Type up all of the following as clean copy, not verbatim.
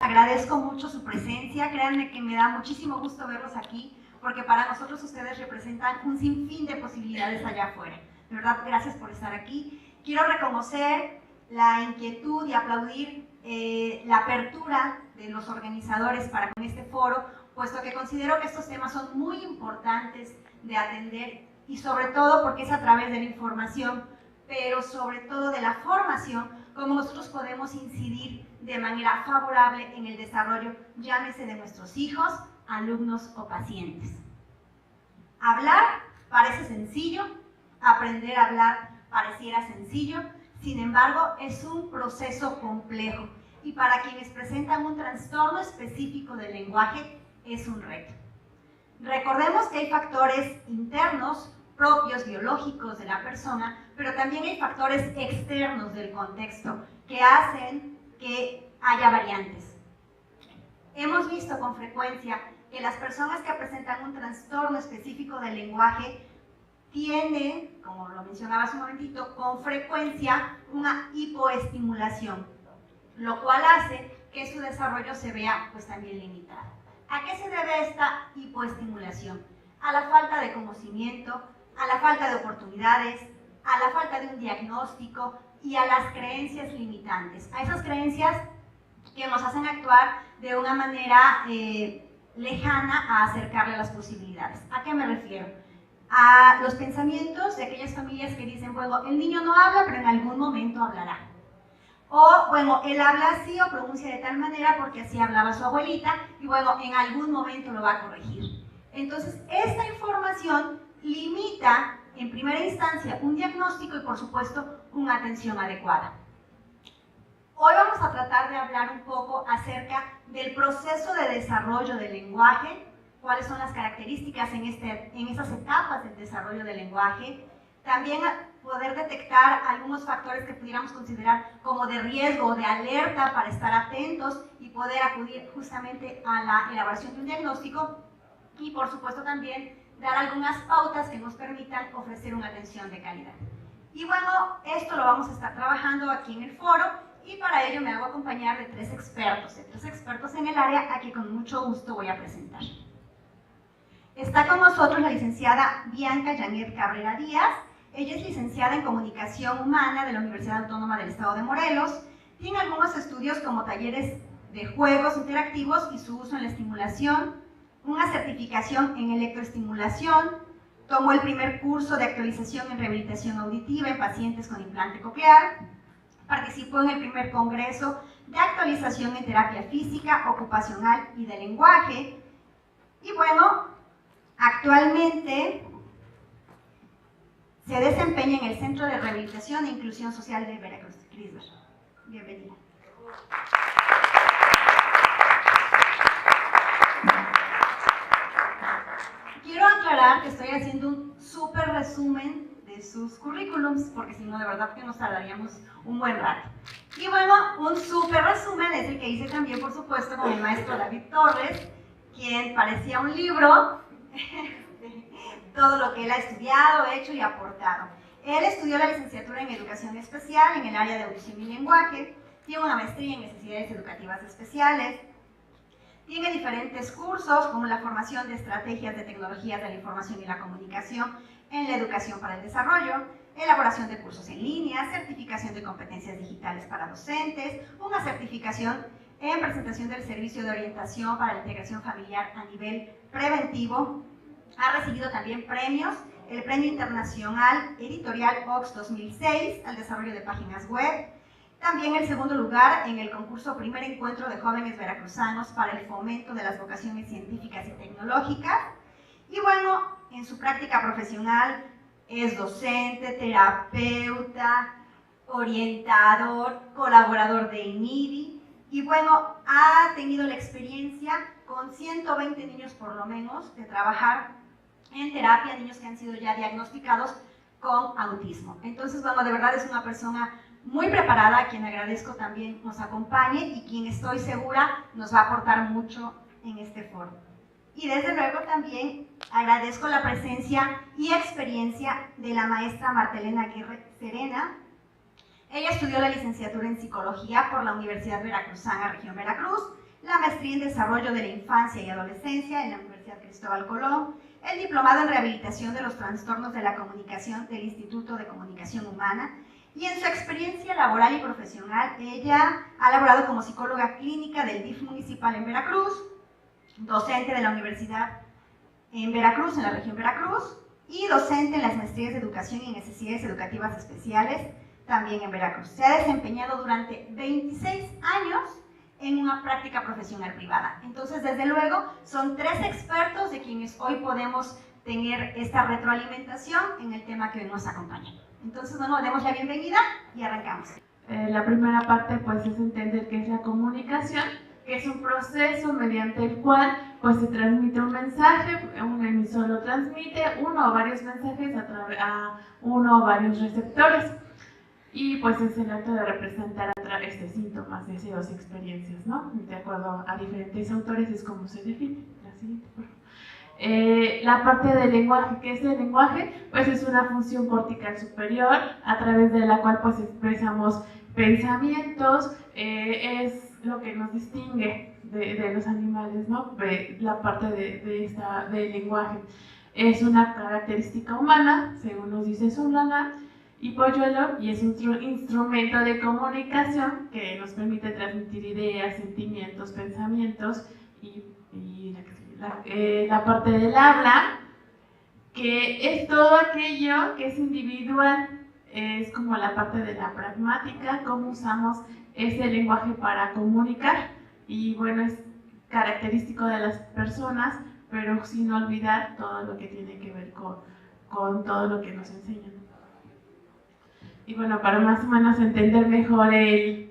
agradezco mucho su presencia, créanme que me da muchísimo gusto verlos aquí, porque para nosotros ustedes representan un sinfín de posibilidades allá afuera. De verdad, gracias por estar aquí. Quiero reconocer la inquietud y aplaudir la apertura de los organizadores para con este foro, puesto que considero que estos temas son muy importantes de atender y sobre todo porque es a través de la información, pero sobre todo de la formación, como nosotros podemos incidir de manera favorable en el desarrollo, llámese de nuestros hijos, alumnos o pacientes. Hablar parece sencillo, aprender a hablar pareciera sencillo, sin embargo es un proceso complejo y para quienes presentan un trastorno específico del lenguaje es un reto. Recordemos que hay factores internos propios, biológicos de la persona, pero también hay factores externos del contexto que hacen que haya variantes. Hemos visto con frecuencia que las personas que presentan un trastorno específico del lenguaje tienen, como lo mencionaba hace un momentito, con frecuencia una hipoestimulación, lo cual hace que su desarrollo se vea pues también limitado. ¿A qué se debe esta hipoestimulación? A la falta de conocimiento, a la falta de oportunidades, a la falta de un diagnóstico y a las creencias limitantes, a esas creencias que nos hacen actuar de una manera lejana a acercarle las posibilidades. ¿A qué me refiero? A los pensamientos de aquellas familias que dicen, bueno, el niño no habla, pero en algún momento hablará. O, bueno, él habla así o pronuncia de tal manera porque así hablaba su abuelita y, bueno, en algún momento lo va a corregir. Entonces, esta información limita, en primera instancia, un diagnóstico y, por supuesto, una atención adecuada. Hoy vamos a tratar de hablar un poco acerca del proceso de desarrollo del lenguaje, cuáles son las características en esas etapas del desarrollo del lenguaje, también poder detectar algunos factores que pudiéramos considerar como de riesgo o de alerta para estar atentos y poder acudir justamente a la elaboración de un diagnóstico y, por supuesto, también dar algunas pautas que nos permitan ofrecer una atención de calidad. Y bueno, esto lo vamos a estar trabajando aquí en el foro y para ello me hago acompañar de tres expertos en el área a que con mucho gusto voy a presentar. Está con nosotros la licenciada Bianca Janet Cabrera Díaz. Ella es licenciada en Comunicación Humana de la Universidad Autónoma del Estado de Morelos. Tiene algunos estudios como talleres de juegos interactivos y su uso en la estimulación, una certificación en electroestimulación, tomó el primer curso de actualización en rehabilitación auditiva en pacientes con implante coclear, participó en el primer congreso de actualización en terapia física, ocupacional y de lenguaje, y bueno, actualmente se desempeña en el Centro de Rehabilitación e Inclusión Social de Veracruz. Crisber, bienvenida. Quiero aclarar que estoy haciendo un súper resumen de sus currículums, porque si no, de verdad que nos tardaríamos un buen rato. Y bueno, un súper resumen es el que hice también, por supuesto, con el maestro David Torres, quien parecía un libro de todo lo que él ha estudiado, hecho y aportado. Él estudió la licenciatura en Educación Especial en el área de Audición y Lenguaje, tiene una maestría en Necesidades Educativas Especiales, tiene diferentes cursos como la formación de estrategias de tecnologías de la información y la comunicación en la educación para el desarrollo, elaboración de cursos en línea, certificación de competencias digitales para docentes, una certificación en presentación del servicio de orientación para la integración familiar a nivel preventivo. Ha recibido también premios, el Premio Internacional Editorial Ox 2006 al desarrollo de páginas web, también el segundo lugar en el concurso Primer Encuentro de Jóvenes Veracruzanos para el Fomento de las Vocaciones Científicas y Tecnológicas. Y bueno, en su práctica profesional es docente, terapeuta, orientador, colaborador de INIDI. Y bueno, ha tenido la experiencia con 120 niños por lo menos de trabajar en terapia, niños que han sido ya diagnosticados con autismo. Entonces, bueno, de verdad es una persona muy preparada, a quien agradezco también nos acompañe y quien estoy segura nos va a aportar mucho en este foro. Y desde luego también agradezco la presencia y experiencia de la maestra Martelena Aguirre Serena. Ella estudió la licenciatura en Psicología por la Universidad Veracruzana, Región Veracruz, la maestría en Desarrollo de la Infancia y Adolescencia en la Universidad Cristóbal Colón, el diplomado en Rehabilitación de los Trastornos de la Comunicación del Instituto de Comunicación Humana, y en su experiencia laboral y profesional, ella ha laborado como psicóloga clínica del DIF municipal en Veracruz, docente de la Universidad en Veracruz, en la región Veracruz, y docente en las maestrías de Educación y Necesidades Educativas Especiales, también en Veracruz. Se ha desempeñado durante 26 años en una práctica profesional privada. Entonces, desde luego, son 3 expertos de quienes hoy podemos tener esta retroalimentación en el tema que hoy nos acompaña. Entonces, bueno, demos la bienvenida y arrancamos. La primera parte, pues, es entender qué es la comunicación, que es un proceso mediante el cual, pues, se transmite un mensaje, un emisor lo transmite, uno o varios mensajes a uno o varios receptores. Y pues es el acto de representar a través de síntomas, deseos y experiencias, ¿no? De acuerdo a diferentes autores es como se define. La siguiente, por favor. La parte del lenguaje, ¿qué es el lenguaje? Pues es una función cortical superior a través de la cual pues expresamos pensamientos, es lo que nos distingue de los animales, ¿no? La parte del lenguaje. Es una característica humana, según nos dice Solana y Polluelo, y es un instrumento de comunicación que nos permite transmitir ideas, sentimientos, pensamientos y la parte del habla, que es todo aquello que es individual, es como la parte de la pragmática, cómo usamos ese lenguaje para comunicar, y bueno, es característico de las personas, pero sin olvidar todo lo que tiene que ver con todo lo que nos enseñan. Y bueno, para más o menos entender mejor qué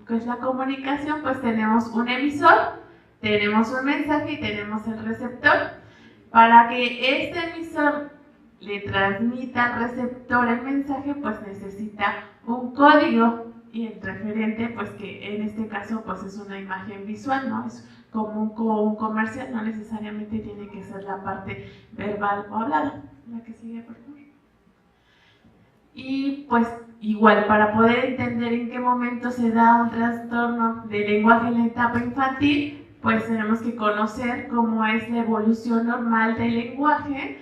es la comunicación, pues tenemos un emisor, tenemos un mensaje y tenemos el receptor. Para que este emisor le transmita al receptor el mensaje, pues necesita un código, y el referente, pues que en este caso pues es una imagen visual, ¿no? Es como un comercial, no necesariamente tiene que ser la parte verbal o hablada. La que sigue, por favor. Y pues igual, para poder entender en qué momento se da un trastorno de lenguaje en la etapa infantil, pues tenemos que conocer cómo es la evolución normal del lenguaje.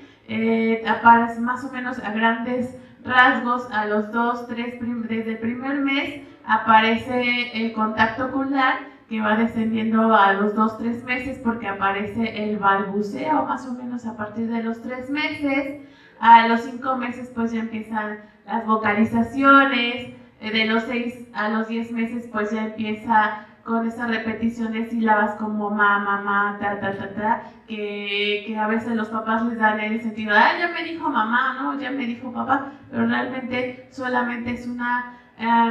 Aparece más o menos a grandes rasgos a los 2, 3, desde el primer mes aparece el contacto ocular, que va descendiendo a los 2, 3 meses porque aparece el balbuceo más o menos a partir de los 3 meses. A los 5 meses pues ya empiezan las vocalizaciones, de los 6 a los 10 meses pues ya empieza con esa repetición de sílabas como ma, mamá, ta, ta, ta, ta, que a veces los papás les dan en el sentido, ya me dijo mamá, ¿no? Ya me dijo papá, pero realmente solamente es una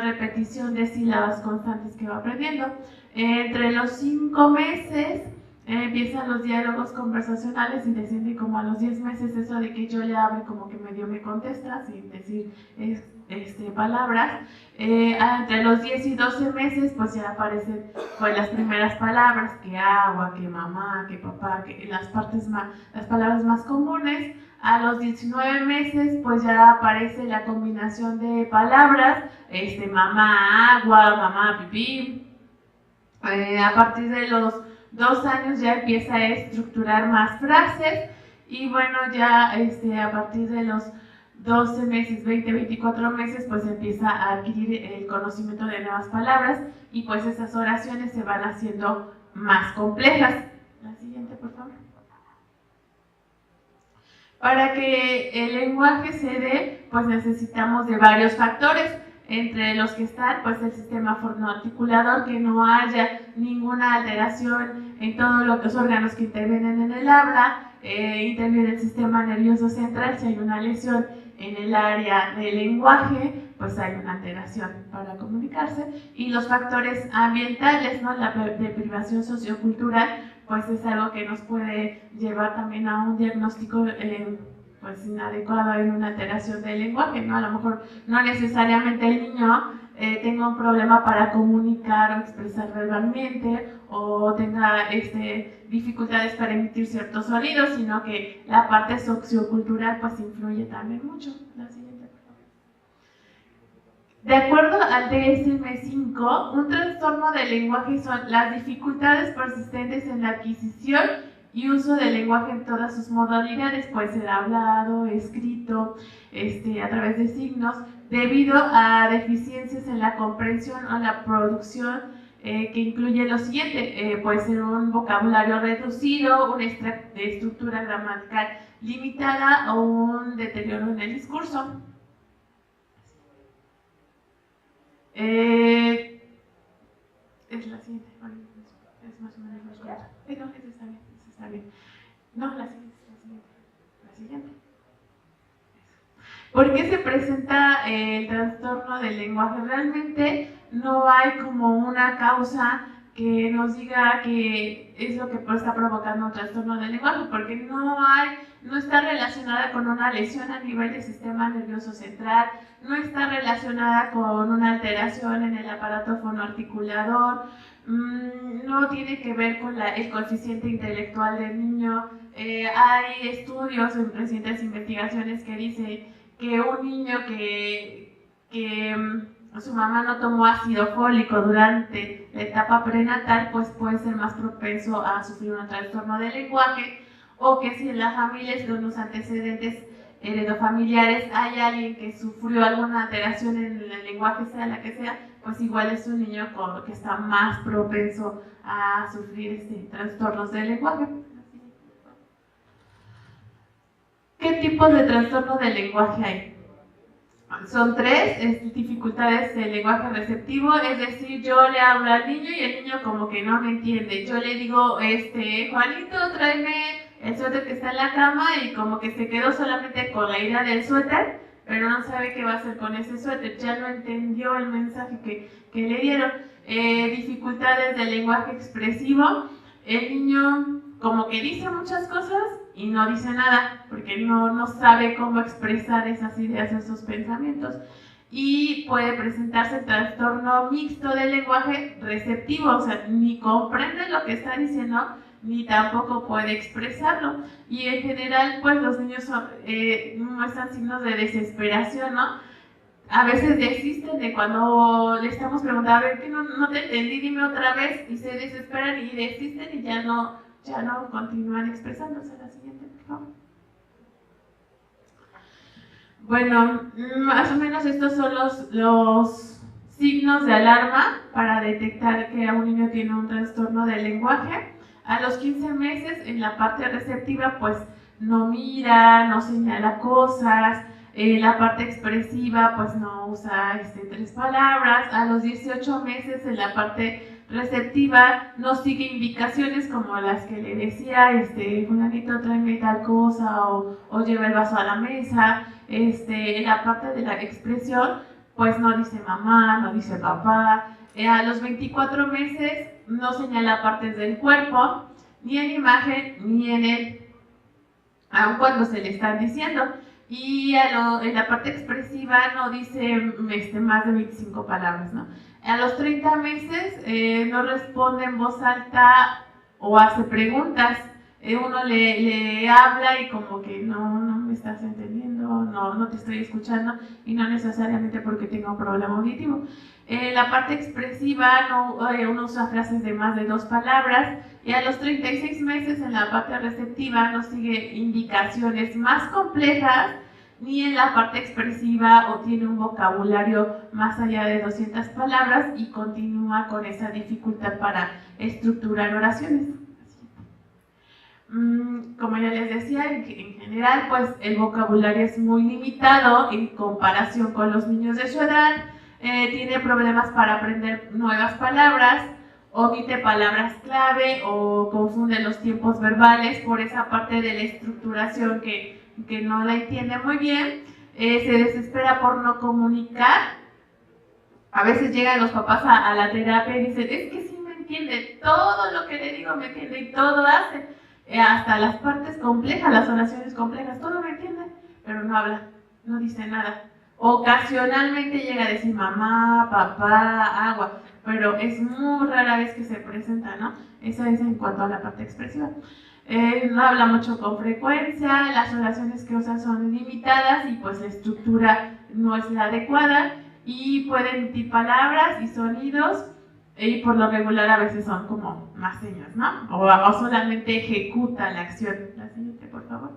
repetición de sílabas constantes que va aprendiendo. Entre los 5 meses empiezan los diálogos conversacionales y descienden como a los 10 meses eso de que yo le hablo como que medio me contesta sin decir palabras. Entre los 10 y 12 meses pues ya aparecen pues las primeras palabras, que agua, que mamá, que papá, que las palabras más comunes. A los 19 meses pues ya aparece la combinación de palabras, mamá, agua, mamá, pipí. A partir de los 2 años ya empieza a estructurar más frases, y bueno, ya a partir de los 12 meses, 20, 24 meses, pues empieza a adquirir el conocimiento de nuevas palabras, y pues esas oraciones se van haciendo más complejas. La siguiente, por favor. Para que el lenguaje se dé, pues necesitamos de varios factores, entre los que están pues el sistema fonoarticulador, que no haya ninguna alteración en todos los órganos que intervienen en el habla. Interviene el sistema nervioso central. Si hay una lesión en el área del lenguaje, pues hay una alteración para comunicarse. Y los factores ambientales, ¿no? La deprivación sociocultural, pues es algo que nos puede llevar también a un diagnóstico pues inadecuado en una alteración del lenguaje, ¿no? A lo mejor no necesariamente el niño tenga un problema para comunicar o expresar verbalmente, o tenga dificultades para emitir ciertos sonidos, sino que la parte sociocultural pues influye también mucho. La siguiente, por favor. De acuerdo al DSM-5, un trastorno del lenguaje son las dificultades persistentes en la adquisición y uso del lenguaje en todas sus modalidades, puede ser hablado, escrito, a través de signos, debido a deficiencias en la comprensión o la producción que incluye lo siguiente, puede ser un vocabulario reducido, una estructura gramatical limitada o un deterioro en el discurso. Es la siguiente, es más o menos más corta. No, esa está bien. No, la siguiente. ¿Por qué se presenta el trastorno del lenguaje? Realmente no hay como una causa que nos diga que es lo que está provocando un trastorno del lenguaje, porque no está relacionada con una lesión a nivel del sistema nervioso central, no está relacionada con una alteración en el aparato fonoarticulador, no tiene que ver con el coeficiente intelectual del niño. Hay estudios en recientes investigaciones que dicen que un niño que su mamá no tomó ácido fólico durante la etapa prenatal, pues puede ser más propenso a sufrir un trastorno del lenguaje, o que si en la familia es de unos antecedentes heredofamiliares hay alguien que sufrió alguna alteración en el lenguaje, sea la que sea, pues igual es un niño que está más propenso a sufrir trastornos del lenguaje. ¿Qué tipos de trastorno del lenguaje hay? Son 3, dificultades del lenguaje receptivo, es decir, yo le hablo al niño y el niño como que no me entiende. Yo le digo, Juanito, tráeme el suéter que está en la cama, y como que se quedó solamente con la idea del suéter, pero no sabe qué va a hacer con ese suéter, ya no entendió el mensaje que le dieron. Dificultades del lenguaje expresivo, el niño como que dice muchas cosas y no dice nada, porque no sabe cómo expresar esas ideas, esos pensamientos. Y puede presentarse trastorno mixto del lenguaje receptivo, o sea, ni comprende lo que está diciendo, ni tampoco puede expresarlo. Y en general, pues los niños muestran signos de desesperación, ¿no? A veces desisten de cuando le estamos preguntando, a ver, que no te entendí, dime otra vez, y se desesperan y desisten y ya no continúan expresándose. La siguiente, por favor. Bueno, más o menos estos son los signos de alarma para detectar que un niño tiene un trastorno del lenguaje. A los 15 meses, en la parte receptiva, pues no mira, no señala cosas. La parte expresiva, pues no usa 3 palabras. A los 18 meses, en la parte receptiva, no sigue indicaciones como las que le decía, fulanito, tráeme tal cosa, o lleva el vaso a la mesa. En la parte de la expresión, pues no dice mamá, no dice papá. A los 24 meses no señala partes del cuerpo, ni en imagen, ni en él, aun cuando se le están diciendo. Y en la parte expresiva no dice más de 25 palabras, ¿no? A los 30 meses no responde en voz alta o hace preguntas. Uno le habla y como que no me estás entendiendo, no te estoy escuchando, y no necesariamente porque tenga un problema auditivo. La parte expresiva uno usa frases de más de 2 palabras, y a los 36 meses en la parte receptiva no sigue indicaciones más complejas, ni en la parte expresiva o tiene un vocabulario más allá de 200 palabras y continúa con esa dificultad para estructurar oraciones. Como ya les decía, en general, pues el vocabulario es muy limitado en comparación con los niños de su edad. Tiene problemas para aprender nuevas palabras, omite palabras clave o confunde los tiempos verbales por esa parte de la estructuración que no la entiende muy bien. Se desespera por no comunicar. A veces llegan los papás a la terapia y dicen, es que sí me entiende, todo lo que le digo me entiende y todo hace. Hasta las partes complejas, las oraciones complejas, todo me entiende, pero no habla, no dice nada. Ocasionalmente llega a decir mamá, papá, agua, pero es muy rara vez que se presenta, ¿no? Eso es en cuanto a la parte expresiva. No habla mucho con frecuencia, las oraciones que usa son limitadas y pues la estructura no es la adecuada. y puede emitir palabras y sonidos, y por lo regular a veces son como más señas, ¿no? O solamente ejecuta la acción. La siguiente, por favor.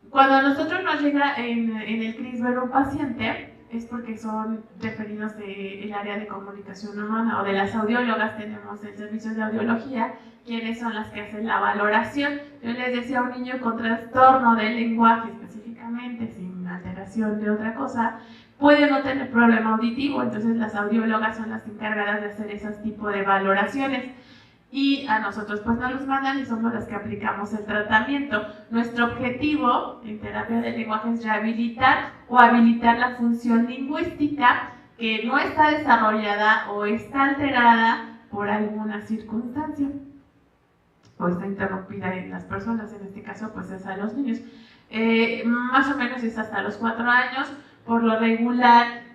Cuando a nosotros nos llega en el CRIS ver un paciente, es porque son referidos del área de comunicación humana o de las audiólogas. Tenemos el servicio de audiología, quienes son las que hacen la valoración. Yo les decía, un niño con trastorno del lenguaje específicamente, sin alteración de otra cosa, puede no tener problema auditivo, entonces las audiólogas son las encargadas de hacer esos tipos de valoraciones. Y a nosotros pues nos los mandan y somos las que aplicamos el tratamiento. Nuestro objetivo en terapia del lenguaje es rehabilitar o habilitar la función lingüística que no está desarrollada o está alterada por alguna circunstancia o está interrumpida en las personas, en este caso pues es a los niños. Más o menos es hasta los 4 años, por lo regular.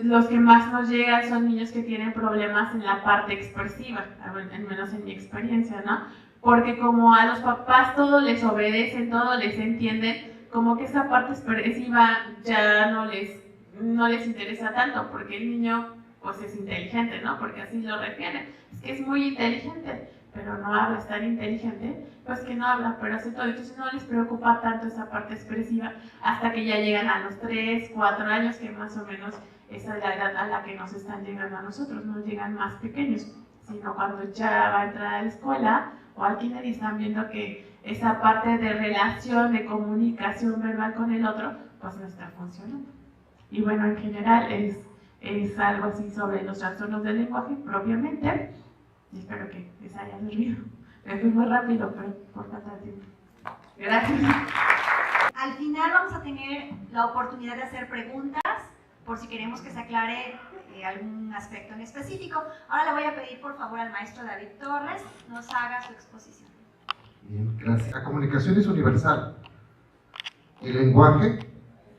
Los que más nos llegan son niños que tienen problemas en la parte expresiva, al menos en mi experiencia, ¿no? Porque como a los papás todo les obedecen, todo les entienden, como que esa parte expresiva ya no les interesa tanto, porque el niño pues es inteligente, ¿no? Porque así lo refieren, es que es muy inteligente, pero no habla, es tan inteligente, pues que no habla, pero hace todo. Entonces no les preocupa tanto esa parte expresiva hasta que ya llegan a los 3, 4 años, que más o menos esa es la edad a la que nos están llegando a nosotros, no llegan más pequeños, sino cuando ya va a entrar a la escuela o al kinder y están viendo que esa parte de relación, de comunicación verbal con el otro, pues no está funcionando. Y bueno, en general es algo así sobre los trastornos del lenguaje propiamente, y espero que les haya servido. Me fui muy rápido, pero por falta de tiempo. Gracias. Al final vamos a tener la oportunidad de hacer preguntas, por si queremos que se aclare algún aspecto en específico. Ahora le voy a pedir por favor al maestro David Torres nos haga su exposición. Bien, gracias. La comunicación es universal. El lenguaje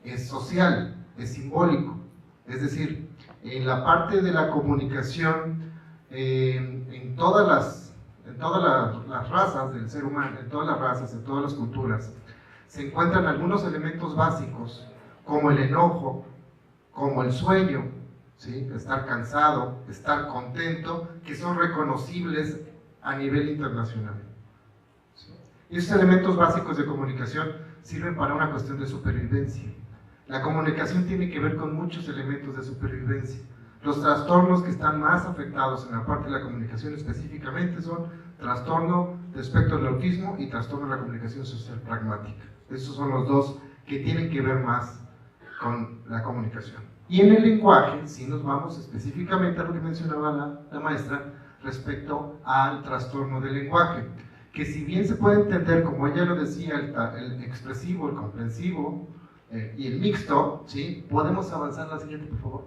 es social, es simbólico. Es decir, en la parte de la comunicación, en todas las razas del ser humano, en todas las razas, en todas las culturas, se encuentran algunos elementos básicos, como el enojo, como el sueño, ¿sí? Estar cansado, estar contento, que son reconocibles a nivel internacional. ¿Sí? Y esos elementos básicos de comunicación sirven para una cuestión de supervivencia. La comunicación tiene que ver con muchos elementos de supervivencia. Los trastornos que están más afectados en la parte de la comunicación específicamente son trastorno de espectro del autismo y trastorno de la comunicación social pragmática. Esos son los dos que tienen que ver más con la comunicación. Y en el lenguaje, si nos vamos específicamente a lo que mencionaba la maestra respecto al trastorno del lenguaje, que si bien se puede entender, como ella lo decía, el expresivo, el comprensivo y el mixto, ¿sí? Podemos avanzar a la siguiente, por favor.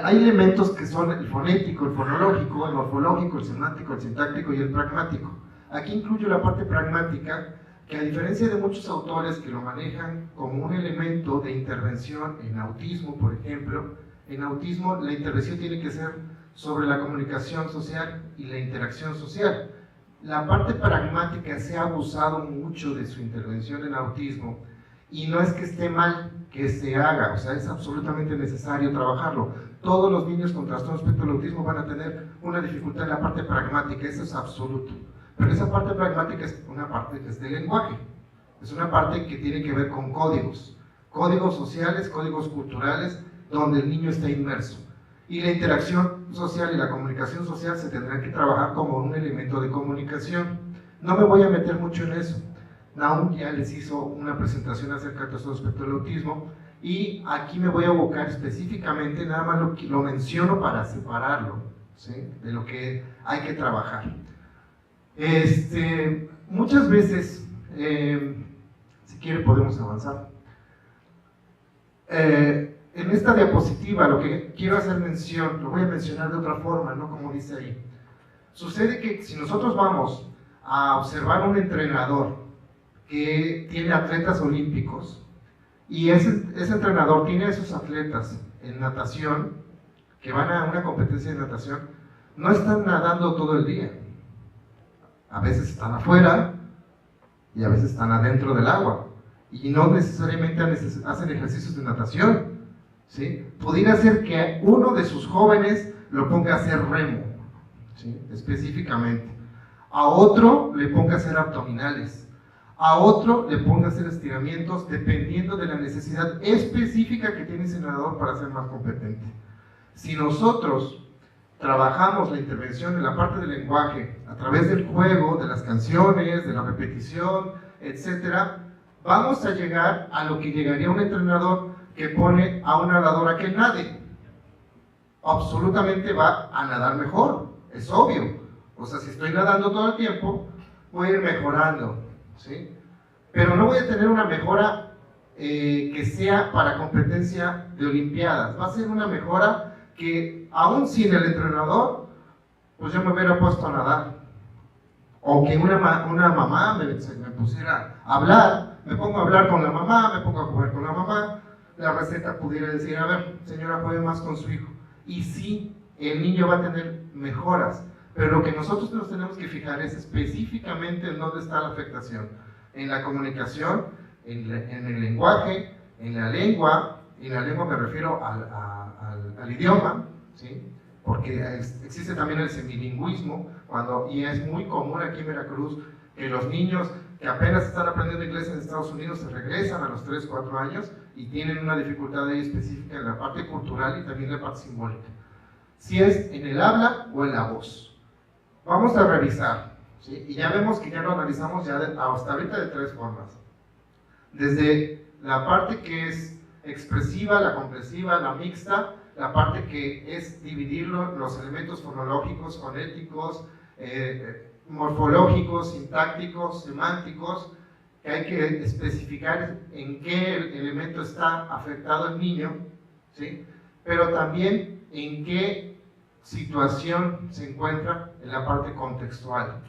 Hay elementos que son el fonético, el fonológico, el morfológico, el semántico, el sintáctico y el pragmático. Aquí incluyo la parte pragmática, que a diferencia de muchos autores que lo manejan como un elemento de intervención en autismo, por ejemplo, en autismo la intervención tiene que ser sobre la comunicación social y la interacción social. La parte pragmática se ha abusado mucho de su intervención en autismo y no es que esté mal que se haga, o sea, es absolutamente necesario trabajarlo. Todos los niños con trastorno espectro del autismo van a tener una dificultad en la parte pragmática, eso es absoluto. Pero esa parte pragmática es una parte que es del lenguaje, es una parte que tiene que ver con códigos sociales, códigos culturales, donde el niño está inmerso. Y la interacción social y la comunicación social se tendrán que trabajar como un elemento de comunicación. No me voy a meter mucho en eso. Naum ya les hizo una presentación acerca del trastorno espectro del autismo, y aquí me voy a abocar específicamente, nada más lo menciono para separarlo, ¿sí? De lo que hay que trabajar. Muchas veces, si quiere podemos avanzar. En esta diapositiva lo que quiero hacer mención, lo voy a mencionar de otra forma, no como dice ahí. Sucede que si nosotros vamos a observar un entrenador que tiene atletas olímpicos, y ese entrenador tiene a esos atletas en natación, que van a una competencia de natación, no están nadando todo el día. A veces están afuera y a veces están adentro del agua. Y no necesariamente hacen ejercicios de natación. ¿sí? Pudiera ser que uno de sus jóvenes lo ponga a hacer remo, ¿sí? Específicamente. A otro le ponga a hacer abdominales. A otro le ponga a hacer estiramientos dependiendo de la necesidad específica que tiene ese nadador para ser más competente. Si nosotros trabajamos la intervención en la parte del lenguaje a través del juego, de las canciones, de la repetición, etc., vamos a llegar a lo que llegaría un entrenador que pone a un nadador a que nade. Absolutamente va a nadar mejor, es obvio. O sea, si estoy nadando todo el tiempo, voy a ir mejorando, ¿sí? Pero no voy a tener una mejora que sea para competencia de olimpiadas. Va a ser una mejora que, aún sin el entrenador, pues yo me hubiera puesto a nadar. O que una mamá me pusiera a hablar, me pongo a hablar con la mamá, me pongo a jugar con la mamá, la receta pudiera decir, a ver, señora, juegue más con su hijo. Y sí, el niño va a tener mejoras, pero lo que nosotros nos tenemos que fijar es específicamente en dónde está la afectación. En la comunicación, en el lenguaje, en la lengua me refiero al idioma, ¿sí? Porque existe también el semilingüismo, y es muy común aquí en Veracruz que los niños que apenas están aprendiendo inglés en Estados Unidos se regresan a los 3, 4 años y tienen una dificultad ahí específica en la parte cultural y también en la parte simbólica. Si es en el habla o en la voz. Vamos a revisar, ¿sí? Y ya vemos que ya lo analizamos ya hasta ahorita de 3 formas. Desde la parte que es expresiva, la compresiva, la mixta, la parte que es dividir los elementos fonológicos, fonéticos, morfológicos, sintácticos, semánticos, que hay que especificar en qué elemento está afectado el niño, ¿sí? Pero también en qué situación se encuentra en la parte contextual,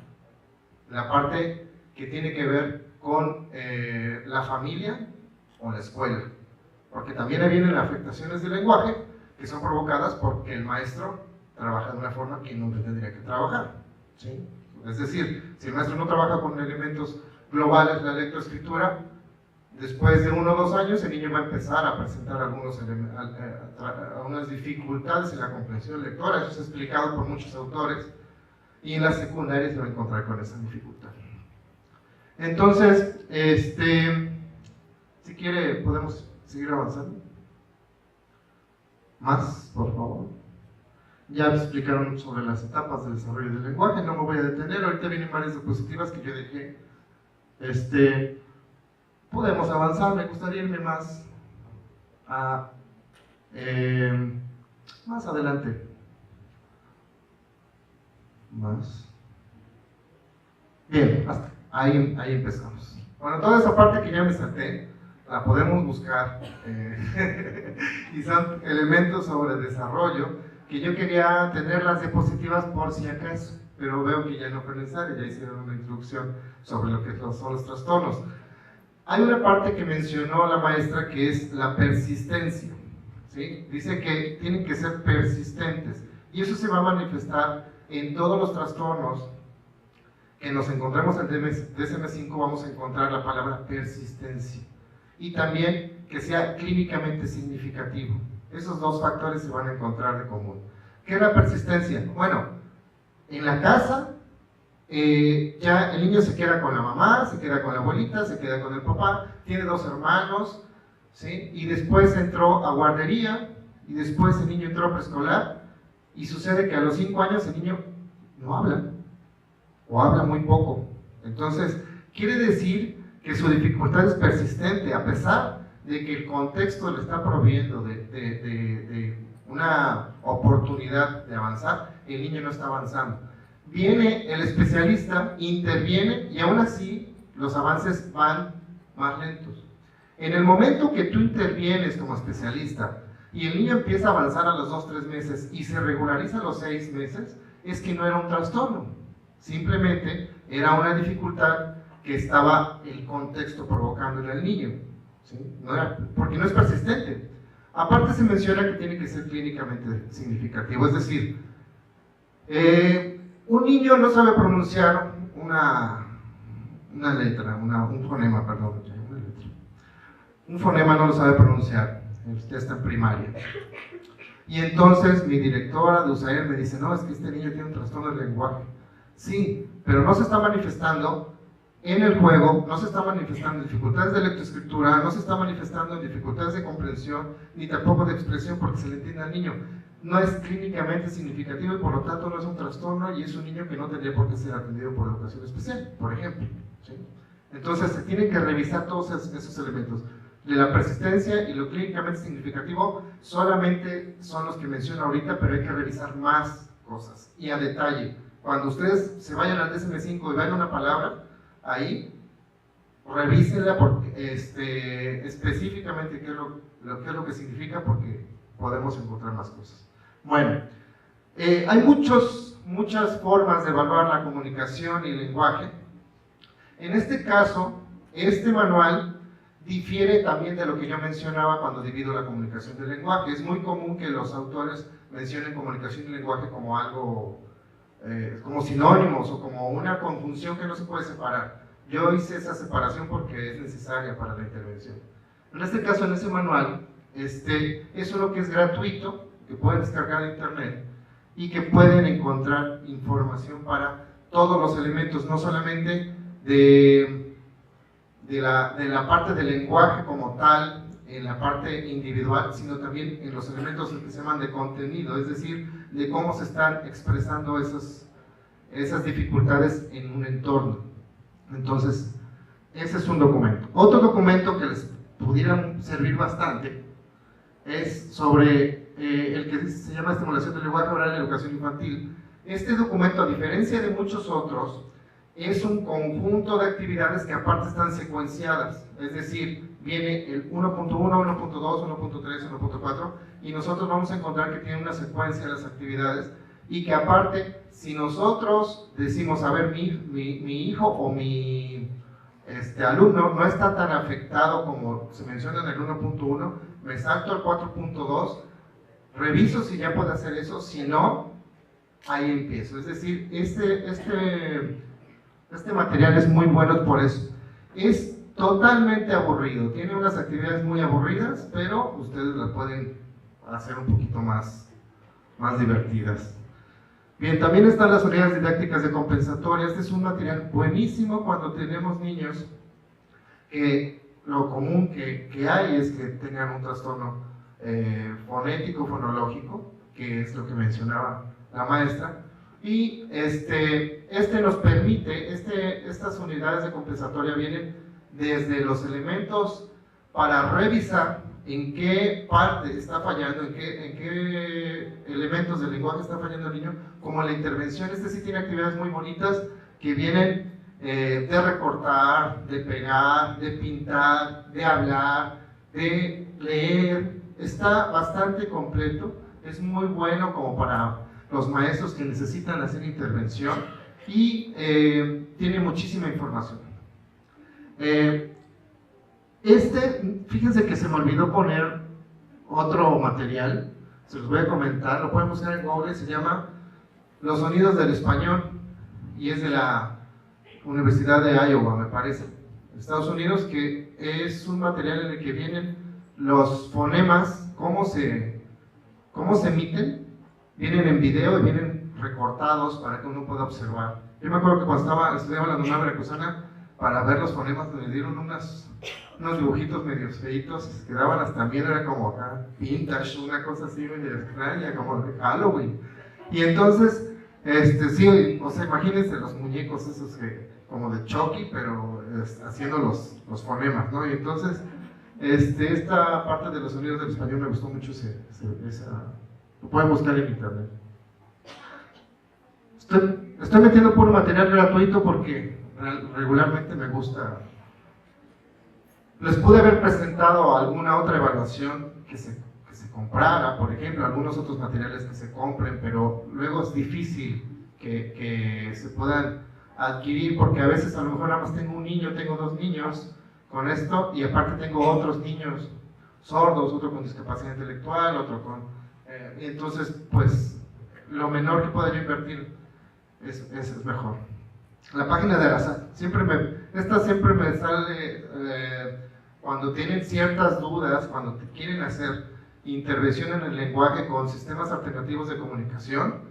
la parte que tiene que ver con la familia o la escuela, porque también ahí vienen las afectaciones del lenguaje que son provocadas porque el maestro trabaja de una forma que no tendría que trabajar, ¿sí? Es decir, si el maestro no trabaja con elementos globales, la lectoescritura, después de 1 o 2 años el niño va a empezar a presentar algunas dificultades en la comprensión lectora. Eso es explicado por muchos autores, y en la secundaria se va a encontrar con esa dificultad. Entonces, si quiere podemos seguir avanzando. Más, por favor. Ya explicaron sobre las etapas del desarrollo del lenguaje, no me voy a detener. Ahorita vienen varias diapositivas que yo dejé. Podemos avanzar, me gustaría irme más adelante. Más. Bien, hasta ahí empezamos. Bueno, toda esa parte que ya me salté, la podemos buscar. Y son elementos sobre desarrollo que yo quería tener las diapositivas por si acaso, pero veo que ya no fue necesario, ya hicieron una introducción sobre lo que son los trastornos. Hay una parte que mencionó la maestra que es la persistencia, ¿sí? Dice que tienen que ser persistentes, y eso se va a manifestar en todos los trastornos que nos encontremos en DSM-5. Vamos a encontrar la palabra persistencia, y también que sea clínicamente significativo. Esos 2 factores se van a encontrar de común. ¿Qué es la persistencia? Bueno, en la casa ya el niño se queda con la mamá, se queda con la abuelita, se queda con el papá, tiene 2 hermanos, ¿sí? Y después entró a guardería, y después el niño entró a preescolar, y sucede que a los 5 años el niño no habla, o habla muy poco. Entonces, quiere decir que su dificultad es persistente, a pesar de que el contexto le está proveyendo de una oportunidad de avanzar, el niño no está avanzando. Viene el especialista, interviene, y aún así los avances van más lentos. En el momento que tú intervienes como especialista y el niño empieza a avanzar a los 2 o 3 meses y se regulariza a los 6 meses, es que no era un trastorno, simplemente era una dificultad que estaba el contexto provocando en el niño, ¿sí? Porque no es persistente. Aparte se menciona que tiene que ser clínicamente significativo, es decir, un niño no sabe pronunciar una letra, un fonema, perdón, un fonema no lo sabe pronunciar. ya está en primaria. Y entonces mi directora de USAER me dice, no, es que este niño tiene un trastorno del lenguaje. Sí, pero no se está manifestando en el juego, no se está manifestando en dificultades de lectoescritura, no se está manifestando en dificultades de comprensión, ni tampoco de expresión porque se le entiende al niño. No es clínicamente significativo y por lo tanto no es un trastorno y es un niño que no tendría por qué ser atendido por educación especial, por ejemplo. ¿Sí? Entonces se tienen que revisar todos esos elementos. De la persistencia y lo clínicamente significativo solamente son los que menciono ahorita, pero hay que revisar más cosas y a detalle. Cuando ustedes se vayan al DSM-5 y vean una palabra ahí, revísenla porque, específicamente qué es lo que significa, porque podemos encontrar más cosas. Bueno, hay muchas formas de evaluar la comunicación y el lenguaje. En este caso, este manual difiere también de lo que yo mencionaba cuando divido la comunicación del lenguaje. Es muy común que los autores mencionen comunicación y lenguaje como algo, como sinónimos o como una conjunción que no se puede separar. Yo hice esa separación porque es necesaria para la intervención. En este caso, en ese manual, es uno que es gratuito, que pueden descargar de internet y que pueden encontrar información para todos los elementos, no solamente de la parte del lenguaje como tal, en la parte individual, sino también en los elementos que se llaman de contenido, es decir, de cómo se están expresando esas dificultades en un entorno. Entonces, ese es un documento. Otro documento que les pudiera servir bastante es sobre el que se llama Estimulación del lenguaje oral en educación infantil. Este documento, a diferencia de muchos otros, es un conjunto de actividades que aparte están secuenciadas, es decir, viene el 1.1, 1.2, 1.3, 1.4 y nosotros vamos a encontrar que tiene una secuencia de las actividades y que aparte, si nosotros decimos, a ver, mi hijo o mi alumno no está tan afectado como se menciona en el 1.1, me salto al 4.2, reviso si ya puede hacer eso, si no, ahí empiezo. Es decir, este material es muy bueno por eso. Es totalmente aburrido, tiene unas actividades muy aburridas, pero ustedes las pueden hacer un poquito más divertidas. Bien, también están las unidades didácticas de compensatoria. Este es un material buenísimo cuando tenemos niños que lo común que hay es que tengan un trastorno fonético, fonológico, que es lo que mencionaba la maestra. Y nos permite, estas unidades de compensatoria vienen desde los elementos para revisar en qué parte está fallando, en qué elementos del lenguaje está fallando el niño, como la intervención. Sí tiene actividades muy bonitas que vienen de recortar, de pegar, de pintar, de hablar, de leer. Está bastante completo, es muy bueno como para los maestros que necesitan hacer intervención y tiene muchísima información. Fíjense que se me olvidó poner otro material, se los voy a comentar, lo pueden buscar en Google, se llama Los sonidos del español y es de la Universidad de Iowa, me parece, de Estados Unidos, que es un material en el que vienen los fonemas, cómo se emiten, vienen en video y vienen recortados para que uno pueda observar. Yo me acuerdo que cuando estudiaba la normal veracruzana, para ver los fonemas me dieron unos dibujitos medio feitos, que daban hasta miedo, era como acá, vintage, una cosa así medio extraña, como de Halloween. Y entonces, sí, o sea, imagínense los muñecos esos como de Chucky, pero haciendo los fonemas, ¿no? Y entonces, esta parte de los sonidos del español me gustó mucho, lo pueden buscar en internet. Estoy metiendo puro material gratuito porque regularmente me gusta. Les pude haber presentado alguna otra evaluación que se comprara, por ejemplo, algunos otros materiales que se compren, pero luego es difícil que se puedan adquirir porque a veces a lo mejor nada más tengo un niño, tengo dos niños con esto y aparte tengo otros niños sordos, otro con discapacidad intelectual, otro con... y entonces, pues, lo menor que pueda yo invertir es mejor. La página de Arasat, siempre me sale cuando tienen ciertas dudas, cuando quieren hacer intervención en el lenguaje con sistemas alternativos de comunicación,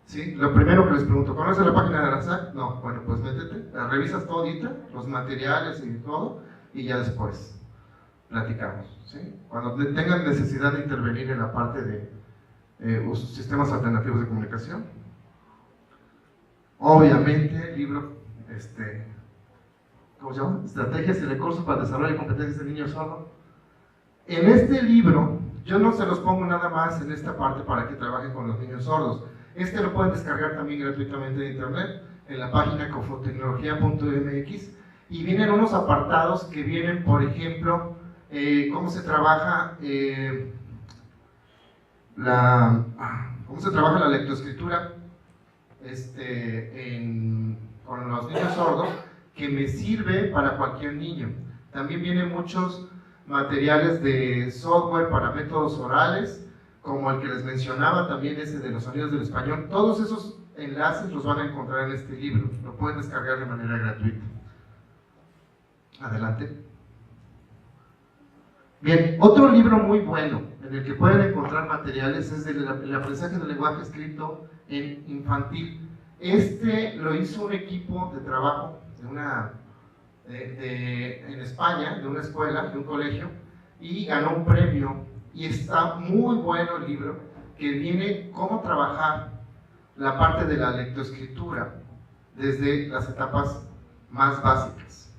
¿sí? Lo primero que les pregunto, ¿conoces la página de la SAC? No, bueno, pues métete, la revisas todita, los materiales y todo, y ya después platicamos, ¿sí? Cuando tengan necesidad de intervenir en la parte de sistemas alternativos de comunicación. Obviamente, el libro, ¿cómo se llama? Estrategias y recursos para el desarrollo de competencias del niño sordo. En este libro, yo no se los pongo nada más en esta parte para que trabajen con los niños sordos. Lo pueden descargar también gratuitamente de internet en la página cofotecnología.mx, y vienen unos apartados que vienen, por ejemplo, cómo se trabaja la lectoescritura con los niños sordos, que me sirve para cualquier niño. También vienen muchos materiales de software para métodos orales, como el que les mencionaba, también ese de los sonidos del español. Todos esos enlaces los van a encontrar en este libro, lo pueden descargar de manera gratuita. Adelante. Bien, otro libro muy bueno en el que pueden encontrar materiales es el aprendizaje del lenguaje escrito en infantil. Lo hizo un equipo de trabajo en España, de una escuela, de un colegio, y ganó un premio. Y está muy bueno el libro, que viene cómo trabajar la parte de la lectoescritura desde las etapas más básicas.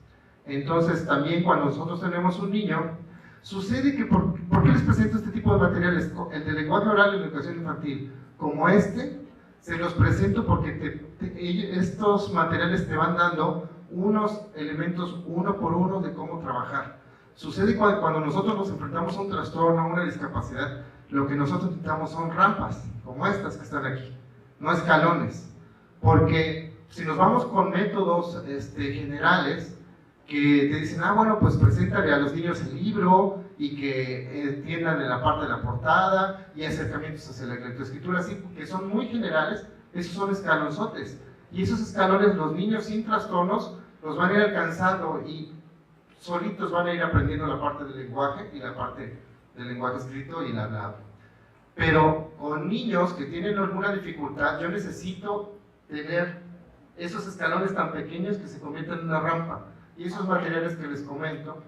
Entonces, también cuando nosotros tenemos un niño, sucede que, ¿por qué les presento este tipo de materiales? El de lenguaje oral y educación infantil, como se los presento porque estos materiales te van dando unos elementos uno por uno de cómo trabajar. Sucede cuando nosotros nos enfrentamos a un trastorno, a una discapacidad, lo que nosotros necesitamos son rampas, como estas que están aquí, no escalones. Porque si nos vamos con métodos generales, que te dicen, bueno, pues preséntale a los niños el libro y que entiendan en la parte de la portada y acercamientos hacia la lectoescritura, así, que son muy generales, esos son escalonzotes. Y esos escalones los niños sin trastornos los van a ir alcanzando y solitos van a ir aprendiendo la parte del lenguaje y la parte del lenguaje escrito y la hablado. Pero con niños que tienen alguna dificultad, yo necesito tener esos escalones tan pequeños que se convierten en una rampa. Y esos materiales que les comento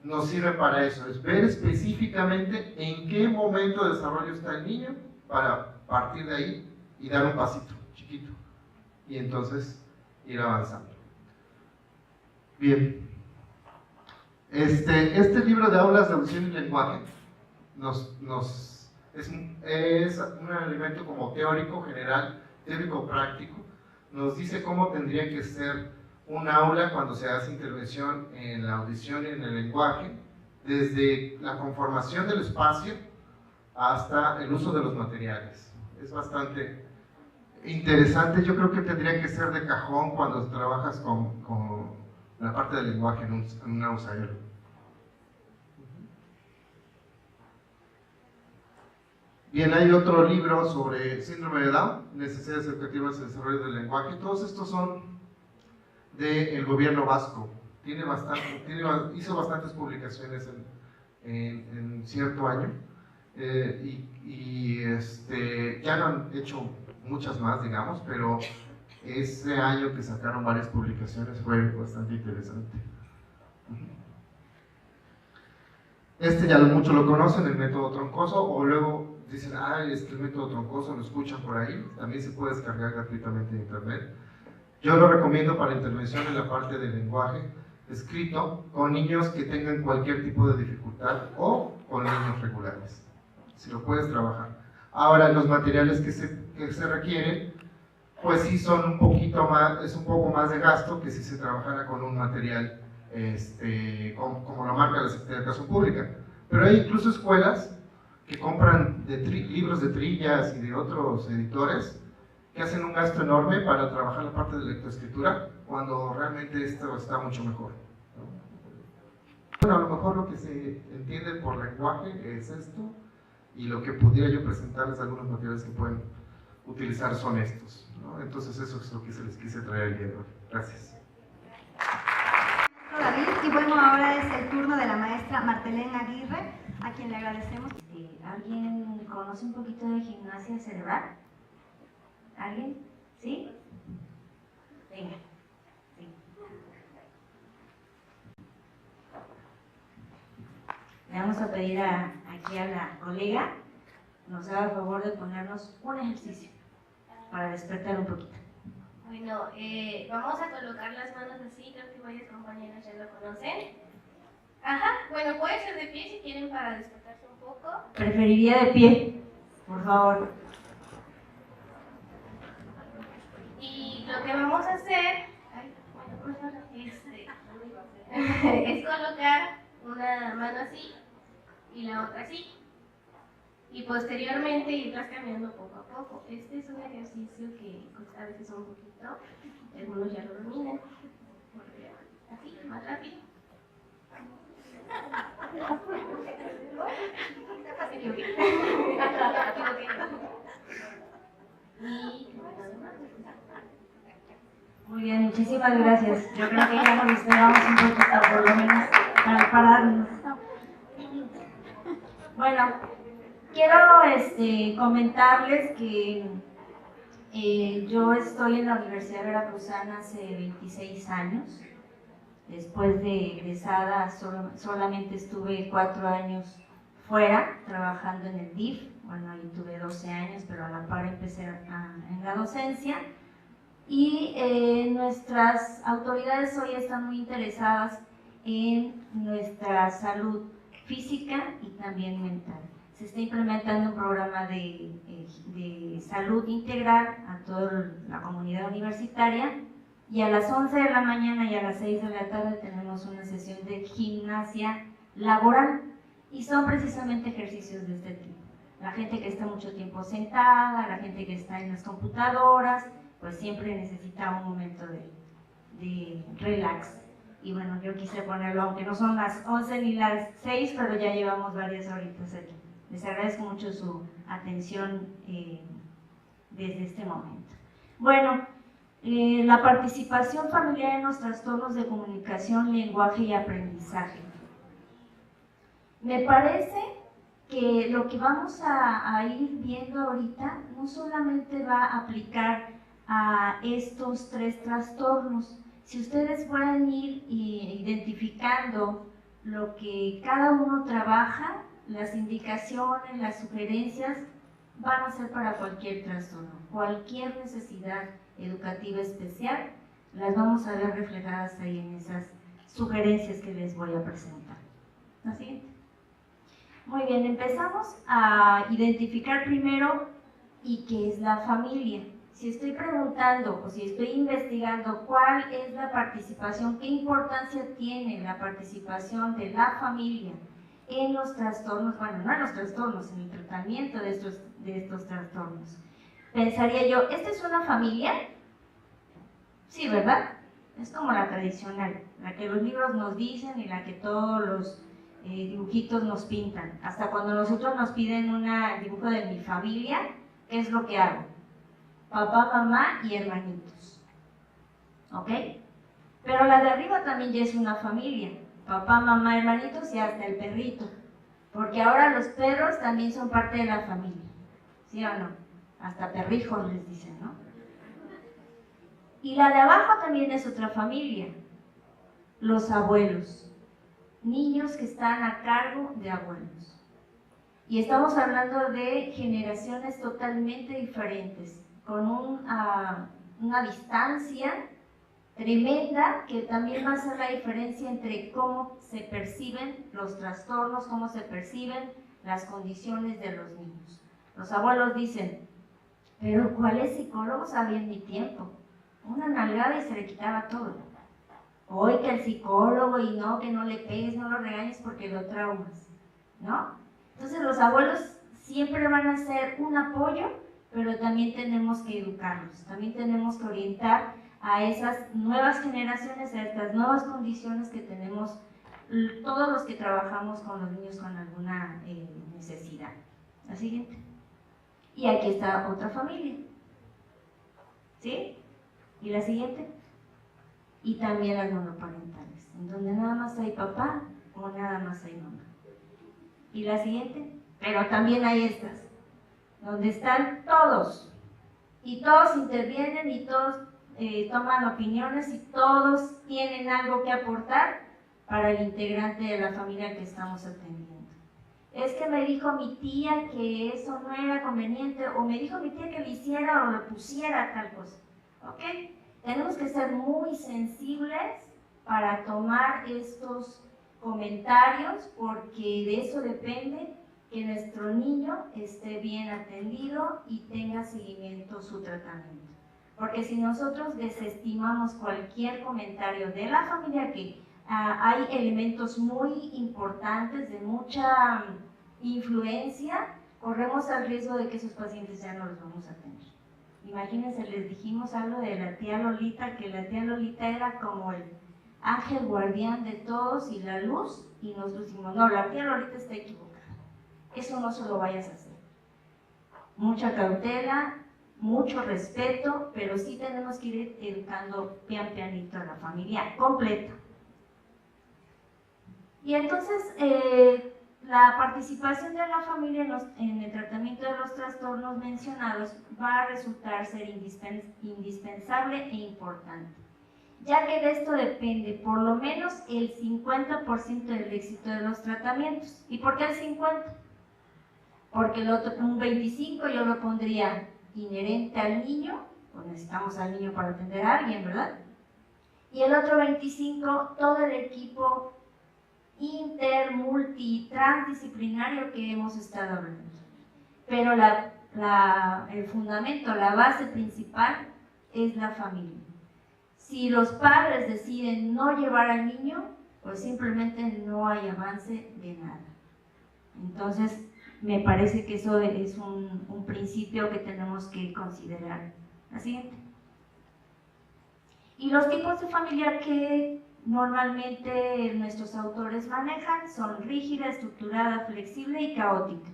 nos sirven para eso, es ver específicamente en qué momento de desarrollo está el niño para partir de ahí y dar un pasito chiquito y entonces ir avanzando. Bien, este libro de aulas de audición y lenguaje es un elemento como teórico general, teórico práctico, nos dice cómo tendría que ser un aula cuando se hace intervención en la audición y en el lenguaje, desde la conformación del espacio hasta el uso de los materiales. Es bastante interesante, yo creo que tendría que ser de cajón cuando trabajas con la parte del lenguaje en una USAER. Bien, hay otro libro sobre síndrome de Down, necesidades educativas y desarrollo del lenguaje. Todos estos son del gobierno vasco. Hizo bastantes publicaciones en cierto año ya no han hecho muchas más, digamos, pero ese año que sacaron varias publicaciones fue bastante interesante. Ya muchos lo conocen, el método troncoso, o luego dicen, es que el método troncoso lo escuchan por ahí, también se puede descargar gratuitamente en internet. Yo lo recomiendo para intervención en la parte del lenguaje escrito con niños que tengan cualquier tipo de dificultad o con niños regulares, si lo puedes trabajar. Ahora, los materiales que se requieren, pues sí son un poco más de gasto que si se trabajara con un material como lo marca la Secretaría de Educación Pública. Pero hay incluso escuelas que compran libros de Trillas y de otros editores que hacen un gasto enorme para trabajar la parte de lectoescritura, cuando realmente esto está mucho mejor, ¿no? Bueno, a lo mejor lo que se entiende por lenguaje es esto, y lo que pudiera yo presentarles, algunos materiales que pueden utilizar son estos, ¿no? Entonces eso es lo que se les quise traer el día de hoy. Gracias. David. Y bueno, ahora es el turno de la maestra Martelena Aguirre, a quien le agradecemos. ¿Alguien conoce un poquito de gimnasia cerebral? ¿Alguien? ¿Sí? Venga. Sí. Le vamos a pedir aquí a la colega nos haga el favor de ponernos un ejercicio para despertar un poquito. Bueno, vamos a colocar las manos así, creo que varios compañeros ya lo conocen. Ajá, bueno, puede ser de pie si quieren para despertarse un poco. Preferiría de pie, por favor. Y lo que vamos a hacer es colocar una mano así y la otra así. Y posteriormente irlas cambiando poco a poco. Este es un ejercicio que cuesta a veces un poquito, algunos ya lo dominan. Así, más rápido. Muy bien, muchísimas gracias. Yo creo que ya nos esperamos un poquito, por lo menos, para pararnos. Bueno, quiero comentarles que yo estoy en la Universidad Veracruzana hace 26 años. Después de egresada solamente estuve 4 años fuera trabajando en el DIF. Bueno, ahí tuve 12 años, pero a la par empecé en la docencia. Y nuestras autoridades hoy están muy interesadas en nuestra salud física y también mental. Se está implementando un programa de salud integral a toda la comunidad universitaria y a las 11 de la mañana y a las 6 de la tarde tenemos una sesión de gimnasia laboral y son precisamente ejercicios de este tipo. La gente que está mucho tiempo sentada, la gente que está en las computadoras, pues siempre necesita un momento de relax. Y bueno, yo quise ponerlo, aunque no son las 11 ni las 6, pero ya llevamos varias horitas aquí. Les agradezco mucho su atención desde este momento. Bueno, la participación familiar en los trastornos de comunicación, lenguaje y aprendizaje. Me parece que lo que vamos a ir viendo ahorita no solamente va a aplicar a estos 3 trastornos. Si ustedes pueden ir identificando lo que cada uno trabaja, las indicaciones, las sugerencias van a ser para cualquier trastorno, cualquier necesidad educativa especial, las vamos a ver reflejadas ahí en esas sugerencias que les voy a presentar. ¿La siguiente? Muy bien, empezamos a identificar primero y qué es la familia. Si estoy preguntando o si estoy investigando cuál es la participación, qué importancia tiene la participación de la familia en los trastornos, bueno, no en los trastornos, en el tratamiento de estos trastornos. Pensaría yo, ¿esta es una familia? Sí, ¿verdad? Es como la tradicional, la que los libros nos dicen y la que todos los dibujitos nos pintan. Hasta cuando nosotros nos piden un dibujo de mi familia, ¿qué es lo que hago? Papá, mamá y hermanitos. ¿Ok? Pero la de arriba también ya es una familia. Papá, mamá, hermanitos y hasta el perrito. Porque ahora los perros también son parte de la familia. ¿Sí o no? Hasta perrijos les dicen, ¿no? Y la de abajo también es otra familia. Los abuelos. Niños que están a cargo de abuelos. Y estamos hablando de generaciones totalmente diferentes, con una distancia tremenda que también va a hacer la diferencia entre cómo se perciben los trastornos, cómo se perciben las condiciones de los niños. Los abuelos dicen, pero ¿cuáles psicólogos había en mi tiempo? Una nalgada y se le quitaba todo. Hoy que el psicólogo y no, que no le pegues, no lo regañes porque lo traumas, ¿no? Entonces los abuelos siempre van a ser un apoyo, pero también tenemos que educarlos, también tenemos que orientar a esas nuevas generaciones, a estas nuevas condiciones que tenemos todos los que trabajamos con los niños con alguna necesidad. La siguiente. Y aquí está otra familia. ¿Sí? ¿Y la siguiente? Y también las monoparentales. en donde nada más hay papá o nada más hay mamá. Y la siguiente, pero también hay estas, donde están todos, y todos intervienen y todos toman opiniones y todos tienen algo que aportar para el integrante de la familia que estamos atendiendo. Es que me dijo mi tía que eso no era conveniente, o me dijo mi tía que lo hiciera o lo pusiera tal cosa. ¿Ok? Tenemos que ser muy sensibles para tomar estos comentarios, porque de eso depende que nuestro niño esté bien atendido y tenga seguimiento su tratamiento. Porque si nosotros desestimamos cualquier comentario de la familia, que hay elementos muy importantes de mucha influencia, corremos al riesgo de que esos pacientes ya no los vamos a tener. Imagínense, les dijimos algo de la tía Lolita, que la tía Lolita era como el ángel guardián de todos y la luz, y nosotros decimos, no, la tía Lolita está equivocada. Eso no se lo vayas a hacer. Mucha cautela, mucho respeto, pero sí tenemos que ir educando pian pianito a la familia completa. Y entonces, la participación de la familia en el tratamiento de los trastornos mencionados va a resultar ser indispensable e importante, ya que de esto depende por lo menos el 50% del éxito de los tratamientos. ¿Y por qué el 50%? Porque un 25% yo lo pondría inherente al niño, pues necesitamos al niño para atender a alguien, ¿verdad? Y el otro 25%, todo el equipo multi, transdisciplinario que hemos estado hablando. Pero el fundamento, la base principal es la familia. Si los padres deciden no llevar al niño, pues simplemente no hay avance de nada. Entonces, me parece que eso es un principio que tenemos que considerar. La siguiente. Y los tipos de familia que normalmente nuestros autores manejan son rígida, estructurada, flexible y caótica.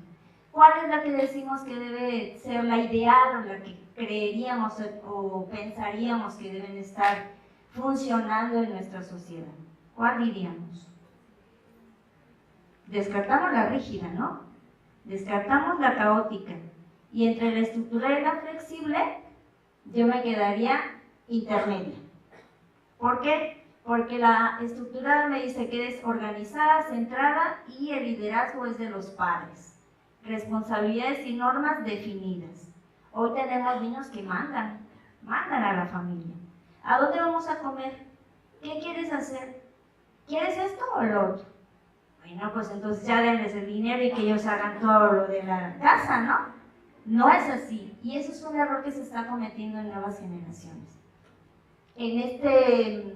¿Cuál es la que decimos que debe ser la ideal, o la que creeríamos o pensaríamos que deben estar funcionando en nuestra sociedad? ¿Cuál diríamos? Descartamos la rígida, ¿no? Descartamos la caótica. Y entre la estructurada y la flexible, yo me quedaría intermedia. ¿Por qué? Porque la estructurada me dice que es organizada, centrada, y el liderazgo es de los padres. Responsabilidades y normas definidas. Hoy tenemos niños que mandan a la familia. ¿A dónde vamos a comer? ¿Qué quieres hacer? ¿Quieres esto o lo otro? Bueno, pues entonces ya denles el dinero y que ellos hagan todo lo de la casa, ¿no? No es así. Y eso es un error que se está cometiendo en nuevas generaciones. En este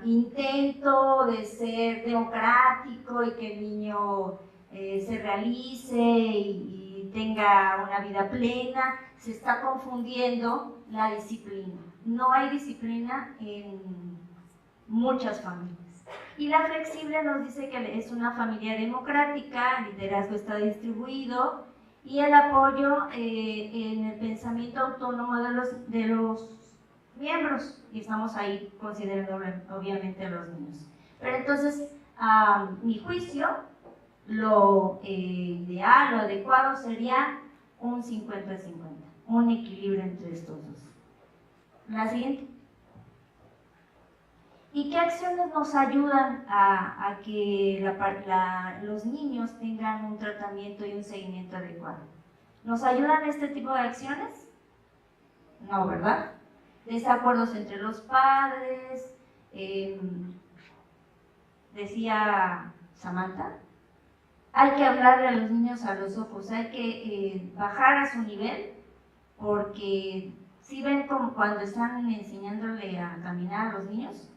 intento de ser democrático y que el niño se realice y tenga una vida plena, se está confundiendo la disciplina. No hay disciplina en muchas familias. Y la flexible nos dice que es una familia democrática, el liderazgo está distribuido y el apoyo en el pensamiento autónomo de los miembros, y estamos ahí considerando obviamente a los niños. Pero entonces, a mi juicio, lo ideal, lo adecuado sería un 50-50, un equilibrio entre estos dos. La siguiente. ¿Y qué acciones nos ayudan a que los niños tengan un tratamiento y un seguimiento adecuado? ¿Nos ayudan este tipo de acciones? No, ¿verdad? Desacuerdos entre los padres, decía Samantha, hay que hablarle a los niños a los ojos, hay que bajar a su nivel, porque si ven como cuando están enseñándole a caminar a los niños,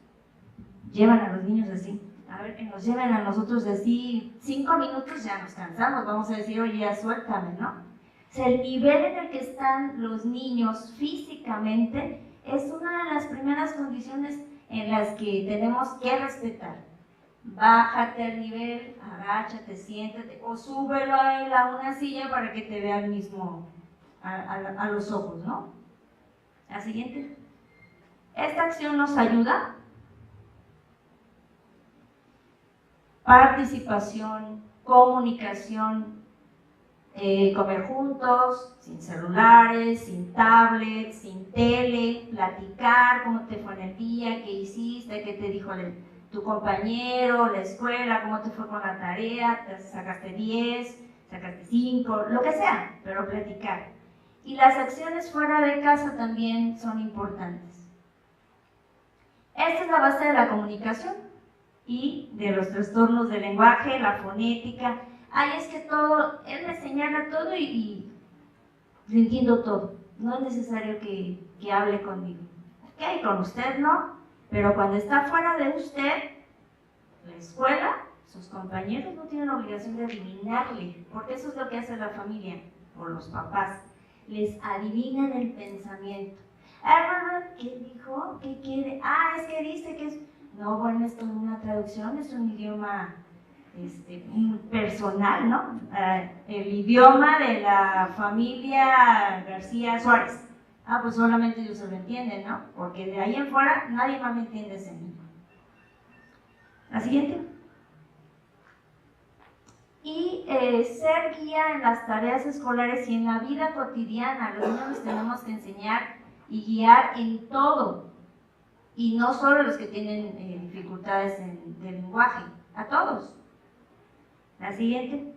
llevan a los niños así, a ver que nos lleven a nosotros así, 5 minutos ya nos cansamos, vamos a decir, oye, ya suéltame, ¿no? O sea, el nivel en el que están los niños físicamente es una de las primeras condiciones en las que tenemos que respetar. Bájate al nivel, agáchate, siéntate, o súbelo a él a una silla para que te vea al mismo, a los ojos, ¿no? La siguiente. Esta acción nos ayuda participación, comunicación, comer juntos, sin celulares, sin tablets, sin tele, platicar cómo te fue en el día, qué hiciste, qué te dijo tu compañero, la escuela, cómo te fue con la tarea, sacaste 10, sacaste 5, lo que sea, pero platicar. Y las acciones fuera de casa también son importantes. Esta es la base de la comunicación y de los trastornos del lenguaje, la fonética. Ay, es que todo, él me señala todo y le entiendo todo. No es necesario que hable conmigo. Ok, con usted no, pero cuando está fuera de usted, la escuela, sus compañeros no tienen la obligación de adivinarle, porque eso es lo que hace la familia o los papás. Les adivinan el pensamiento. ¿Qué dijo? ¿Qué quiere? Ah, es que dice que es... No, bueno, esto es una traducción, es un idioma personal, ¿no? El idioma de la familia García Suárez. Ah, pues solamente ellos se lo entienden, ¿no? Porque de ahí en fuera nadie más me entiende ese niño. La siguiente. Y ser guía en las tareas escolares y en la vida cotidiana. Los niños les tenemos que enseñar y guiar en todo. Y no solo los que tienen dificultades de lenguaje, a todos. La siguiente.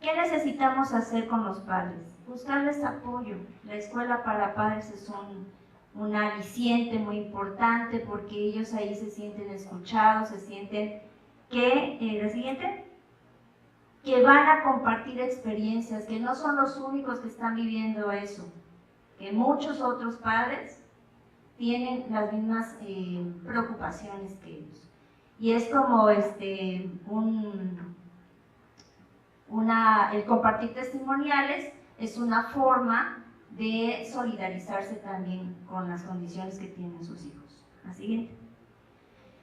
¿Qué necesitamos hacer con los padres? Buscarles apoyo. La escuela para padres es un aliciente muy importante porque ellos ahí se sienten escuchados, se sienten que, la siguiente, que van a compartir experiencias, que no son los únicos que están viviendo eso, que muchos otros padres tienen las mismas preocupaciones que ellos. Y es como el compartir testimoniales es una forma de solidarizarse también con las condiciones que tienen sus hijos. La siguiente.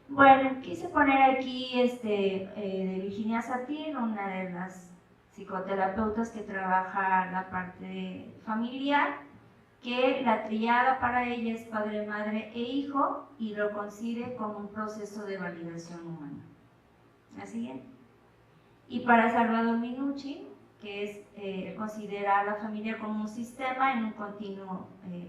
Bueno, quise poner aquí de Virginia Satir, una de las psicoterapeutas que trabaja la parte familiar, que la tríada para ella es padre, madre e hijo y lo concibe como un proceso de validación humana. La siguiente. Y para Salvador Minucci, que es considera a la familia como un sistema en un continuo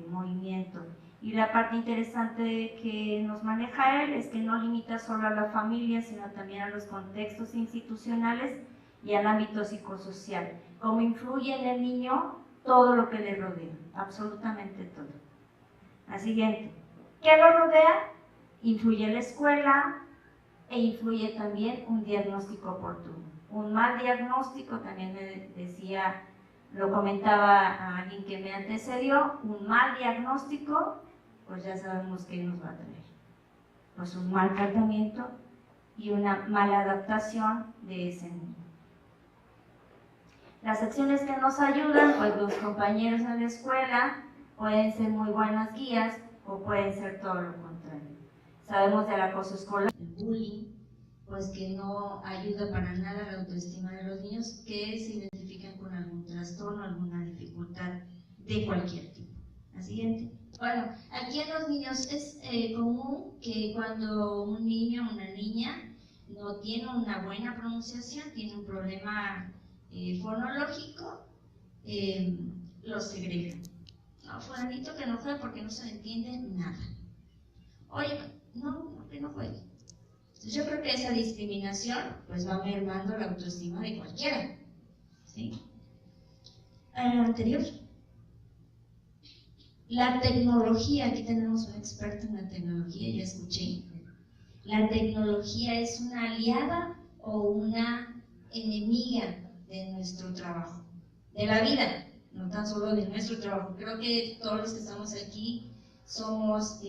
movimiento. Y la parte interesante que nos maneja él es que no limita solo a la familia, sino también a los contextos institucionales y al ámbito psicosocial. Cómo influye en el niño todo lo que le rodea, absolutamente todo. La siguiente. ¿Qué lo rodea? Influye la escuela e influye también un diagnóstico oportuno. Un mal diagnóstico, también me decía, lo comentaba a alguien que me antecedió, un mal diagnóstico, pues ya sabemos qué nos va a traer. Pues un mal tratamiento y una mala adaptación de ese niño. Las acciones que nos ayudan, pues los compañeros en la escuela pueden ser muy buenas guías o pueden ser todo lo contrario. Sabemos del acoso escolar, el bullying, pues que no ayuda para nada a la autoestima de los niños que se identifican con algún trastorno, alguna dificultad de cualquier tipo. La siguiente. Bueno, aquí en los niños es común que cuando un niño o una niña no tiene una buena pronunciación, tiene un problema fonológico, lo segregan. No, fulanito que no juega porque no se le entiende nada. Oye, no, que no juegue. Entonces yo creo que esa discriminación pues va mermando la autoestima de cualquiera. ¿Sí? Anterior. La tecnología, aquí tenemos un experto en la tecnología, ya escuché. ¿La tecnología es una aliada o una enemiga de nuestro trabajo? De la vida, no tan solo de nuestro trabajo. Creo que todos los que estamos aquí somos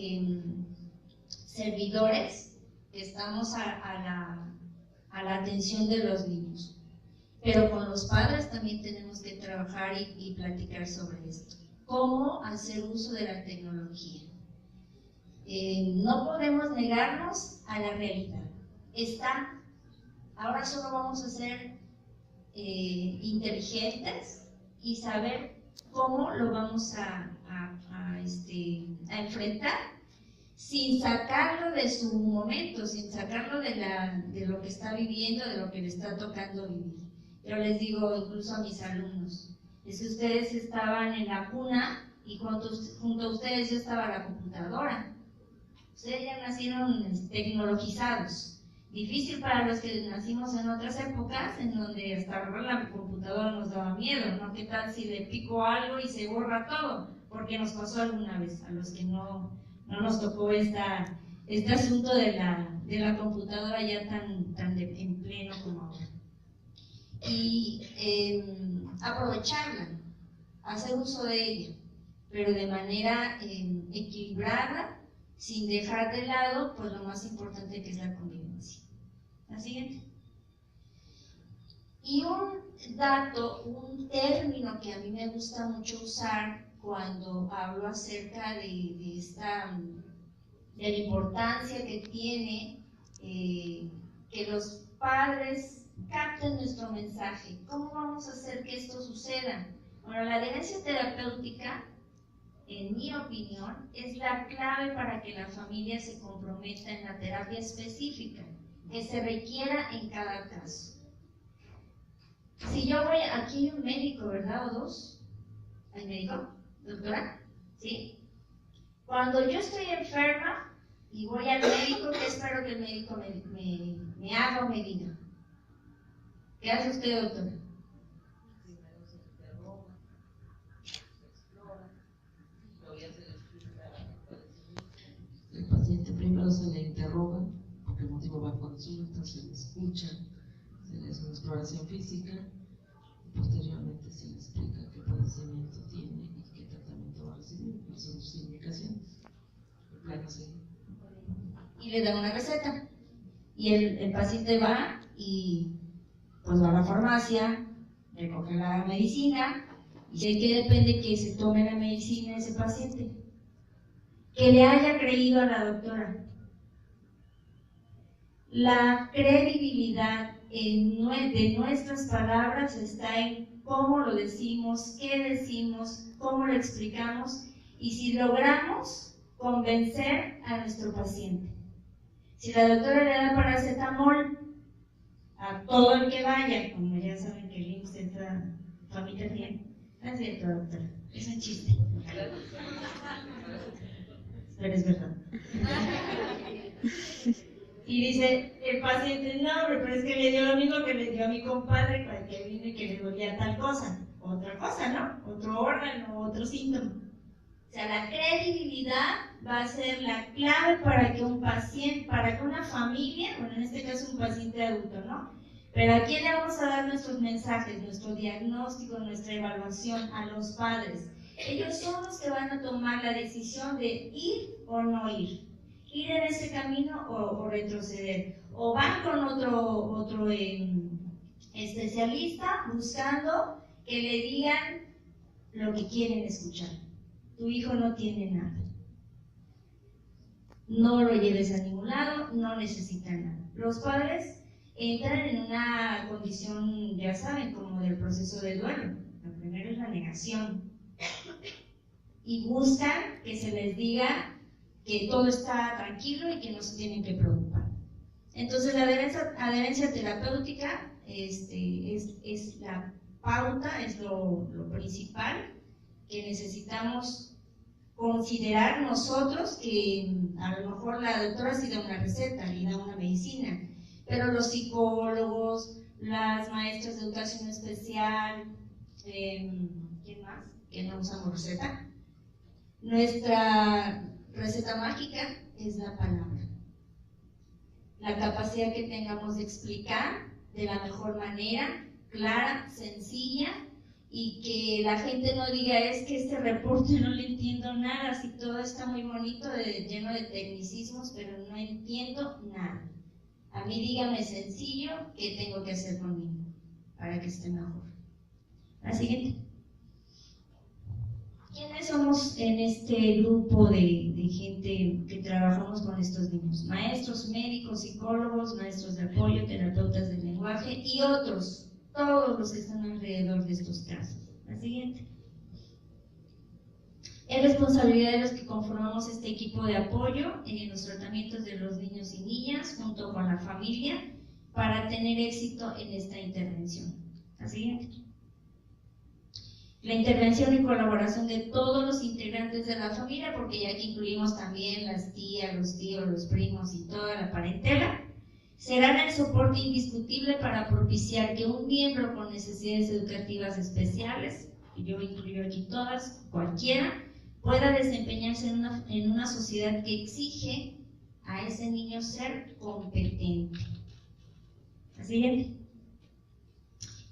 servidores que estamos a la atención de los niños. Pero con los padres también tenemos que trabajar y platicar sobre esto. ¿Cómo hacer uso de la tecnología? No podemos negarnos a la realidad. Está. Ahora solo vamos a ser inteligentes y saber cómo lo vamos a enfrentar sin sacarlo de su momento, sin sacarlo de lo que está viviendo, de lo que le está tocando vivir. Yo les digo incluso a mis alumnos, es que ustedes estaban en la cuna y junto a ustedes ya estaba la computadora. Ustedes ya nacieron tecnologizados. Difícil para los que nacimos en otras épocas, en donde hasta agarrar la computadora nos daba miedo, ¿no? ¿Qué tal si le pico algo y se borra todo? Porque nos pasó alguna vez, a los que no nos tocó este asunto de la computadora ya tan en pleno como ahora. Y aprovecharla, hacer uso de ella, pero de manera equilibrada, sin dejar de lado pues lo más importante que es la convivencia. La siguiente. Y un dato, un término que a mí me gusta mucho usar cuando hablo acerca de la importancia que tiene que los padres capten nuestro mensaje. ¿Cómo vamos a hacer que esto suceda? Bueno, la adherencia terapéutica, en mi opinión, es la clave para que la familia se comprometa en la terapia específica que se requiera en cada caso. Si yo voy, aquí hay un médico, ¿verdad? ¿O dos? ¿Hay médico? ¿Doctora? ¿Sí? Cuando yo estoy enferma y voy al médico, ¿qué espero que el médico me haga o me diga? ¿Qué hace usted, doctora? El paciente primero se le interroga, porque el motivo va a consulta, se le escucha, se le hace una exploración física y posteriormente se le explica qué padecimiento tiene y qué tratamiento va a recibir, cuáles son sus indicaciones. El plan a seguir. Y le dan una receta. Y el paciente va y pues va a la farmacia, recoge la medicina y de qué depende que se tome la medicina ese paciente. Que le haya creído a la doctora. La credibilidad de nuestras palabras está en cómo lo decimos, qué decimos, cómo lo explicamos y si logramos convencer a nuestro paciente. Si la doctora le da paracetamol a todo el que vaya, como ya saben que el IMSS esta familia tiene, no es cierto, doctora, es un chiste. Pero es verdad. Y dice el paciente, no, pero es que le dio lo mismo que le dio a mi compadre cuando vino y que le dolía tal cosa. Otra cosa, ¿no? Otro órgano, otro síntoma. O sea, la credibilidad va a ser la clave para que un paciente, para que una familia, bueno, en este caso un paciente adulto, ¿no? Pero ¿a quién le vamos a dar nuestros mensajes, nuestro diagnóstico, nuestra evaluación? A los padres. Ellos son los que van a tomar la decisión de ir o no ir en ese camino o retroceder, o van con otro especialista buscando que le digan lo que quieren escuchar. Tu hijo no tiene nada, no lo lleves a ningún lado, no necesita nada. Los padres entran en una condición, ya saben, como del proceso de duelo. Lo primero es la negación y buscan que se les diga que todo está tranquilo y que no se tienen que preocupar. Entonces la adherencia terapéutica es la pauta, es lo principal que necesitamos considerar nosotros, que a lo mejor la doctora sí da una receta, le da una medicina, pero los psicólogos, las maestras de educación especial, ¿quién más? Que no usamos receta. Nuestra receta mágica es la palabra. La capacidad que tengamos de explicar de la mejor manera, clara, sencilla, y que la gente no diga, es que este reporte no le entiendo nada, si todo está muy bonito, lleno de tecnicismos, pero no entiendo nada. A mí dígame sencillo qué tengo que hacer conmigo para que esté mejor. La siguiente. ¿Quiénes somos en este grupo de gente que trabajamos con estos niños? Maestros, médicos, psicólogos, maestros de apoyo, terapeutas del lenguaje y otros, todos los que están alrededor de estos casos. La siguiente. Es responsabilidad de los que conformamos este equipo de apoyo en los tratamientos de los niños y niñas junto con la familia para tener éxito en esta intervención. La siguiente. La intervención y colaboración de todos los integrantes de la familia, porque ya aquí incluimos también las tías, los tíos, los primos y toda la parentela, serán el soporte indiscutible para propiciar que un miembro con necesidades educativas especiales, y yo incluyo aquí todas, cualquiera, pueda desempeñarse en una sociedad que exige a ese niño ser competente. La siguiente.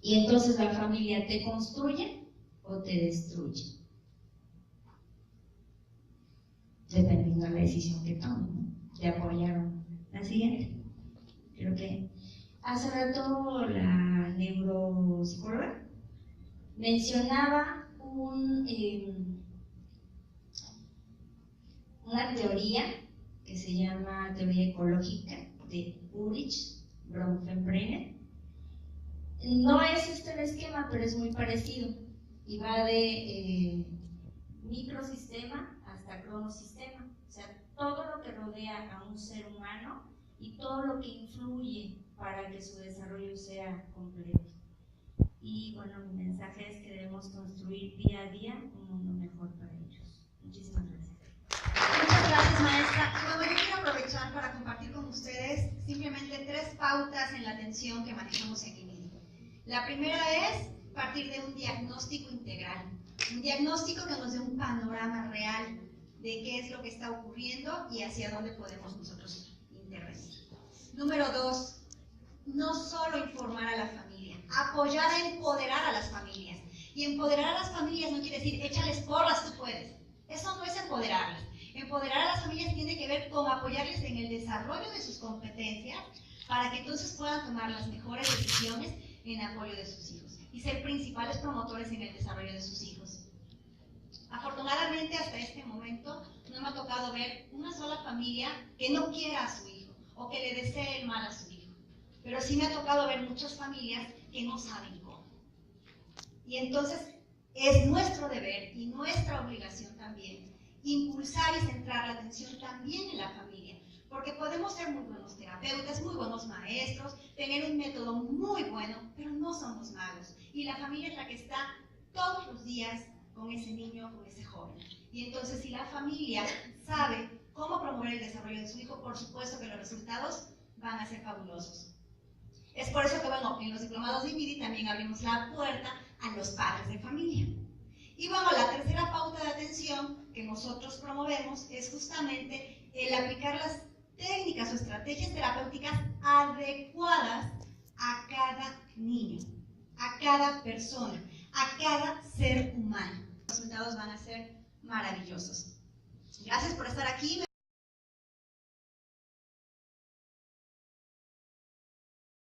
Y entonces la familia te construye o te destruye, dependiendo de la decisión que tomen, ¿no? Te apoyaron. La siguiente. Creo que hace rato la neuropsicóloga mencionaba una teoría que se llama teoría ecológica de Ulrich Bronfenbrenner. No es este el esquema, pero es muy parecido y va de microsistema hasta cronosistema, o sea, todo lo que rodea a un ser humano y todo lo que influye para que su desarrollo sea completo. Y bueno, mi mensaje es que debemos construir día a día un mundo mejor para ellos. Muchísimas gracias. Muchas gracias, maestra. Y bueno, yo quiero aprovechar para compartir con ustedes simplemente 3 pautas en la atención que manejamos en INIDI. La primera es partir de un diagnóstico integral, un diagnóstico que nos dé un panorama real de qué es lo que está ocurriendo y hacia dónde podemos nosotros intervenir. Número 2, no solo informar a la familia, apoyar a empoderar a las familias. Y empoderar a las familias no quiere decir échales porras, tú puedes. Eso no es empoderarlas. Empoderar a las familias tiene que ver con apoyarles en el desarrollo de sus competencias para que entonces puedan tomar las mejores decisiones en apoyo de sus hijos y ser principales promotores en el desarrollo de sus hijos. Afortunadamente hasta este momento no me ha tocado ver una sola familia que no quiera a su hijo o que le desee el mal a su hijo, pero sí me ha tocado ver muchas familias que no saben cómo. Y entonces es nuestro deber y nuestra obligación también impulsar y centrar la atención también en la familia, porque podemos ser muy buenos terapeutas, muy buenos maestros, tener un método muy bueno, pero no somos malos. Y la familia es la que está todos los días con ese niño, con ese joven. Y entonces si la familia sabe cómo promover el desarrollo de su hijo, por supuesto que los resultados van a ser fabulosos. Es por eso que, bueno, en los diplomados de INIDI también abrimos la puerta a los padres de familia. Y bueno, la tercera pauta de atención que nosotros promovemos es justamente el aplicar las técnicas o estrategias terapéuticas adecuadas a cada niño, a cada persona, a cada ser humano. Los resultados van a ser maravillosos. Gracias por estar aquí.